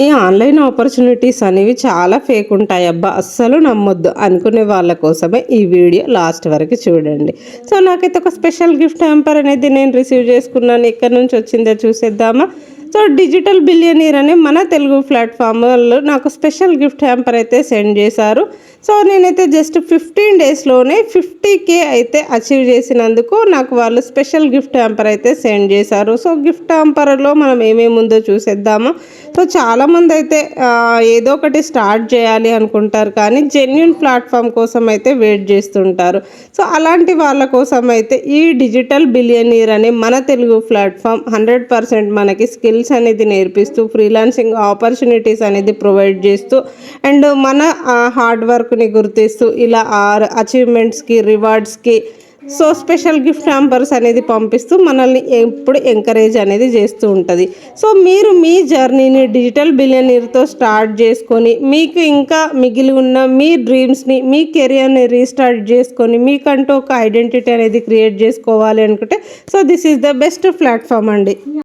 ఈ online opportunities అనేవి చాలా ఫేక్ ఉంటాయి అబ్బా, అస్సలు నమ్మొద్దు అనుకునే వాళ్ళ కోసమే ఈ వీడియో లాస్ట్ వరకు చూడండి. సో నాకైతే ఒక స్పెషల్ గిఫ్ట్ హ్యాంపర్ అనేది నేను రిసీవ్ చేసుకున్నాను. ఎక్కడి నుంచి వచ్చిందో చూసేద్దామా. సో డిజిటల్ బిలియనీర్ అనే మన తెలుగు ప్లాట్ఫామ్ వాళ్ళు నాకు స్పెషల్ గిఫ్ట్ హ్యాంపర్ అయితే సెండ్ చేశారు. సో నేనైతే జస్ట్ 15 డేస్లోనే 50K అయితే అచీవ్ చేసినందుకు నాకు వాళ్ళు స్పెషల్ గిఫ్ట్ హ్యాంపర్ అయితే సెండ్ చేశారు. సో గిఫ్ట్ హ్యాంపర్లో మనం ఏమేమి ఉందో చూసేద్దామా. సో చాలామంది అయితే ఏదో ఒకటి స్టార్ట్ చేయాలి అనుకుంటారు, కానీ జెన్యున్ ప్లాట్ఫామ్ కోసం అయితే వెయిట్ చేస్తుంటారు. సో అలాంటి వాళ్ళ కోసం అయితే ఈ డిజిటల్ బిలియనీర్ అనే మన తెలుగు ప్లాట్ఫామ్ 100% మనకి స్కిల్స్ అనేది నేర్పిస్తూ ఫ్రీలాన్సింగ్ ఆపర్చునిటీస్ అనేది ప్రొవైడ్ చేస్తూ అండ్ మన హార్డ్ వర్క్ని గుర్తిస్తూ ఇలా అచీవ్మెంట్స్కి రివార్డ్స్కి సో స్పెషల్ గిఫ్ట్ హ్యాంపర్స్ అనేది పంపిస్తూ మనల్ని ఎప్పుడు ఎంకరేజ్ అనేది చేస్తూ ఉంటుంది. సో మీరు మీ జర్నీని డిజిటల్ బిలియనీర్తో స్టార్ట్ చేసుకొని మీకు ఇంకా మిగిలి ఉన్న మీ డ్రీమ్స్ని మీ కెరియర్ని రీస్టార్ట్ చేసుకొని మీకంటూ ఒక ఐడెంటిటీ అనేది క్రియేట్ చేసుకోవాలి అనుకుంటే so this is the best platform అండి.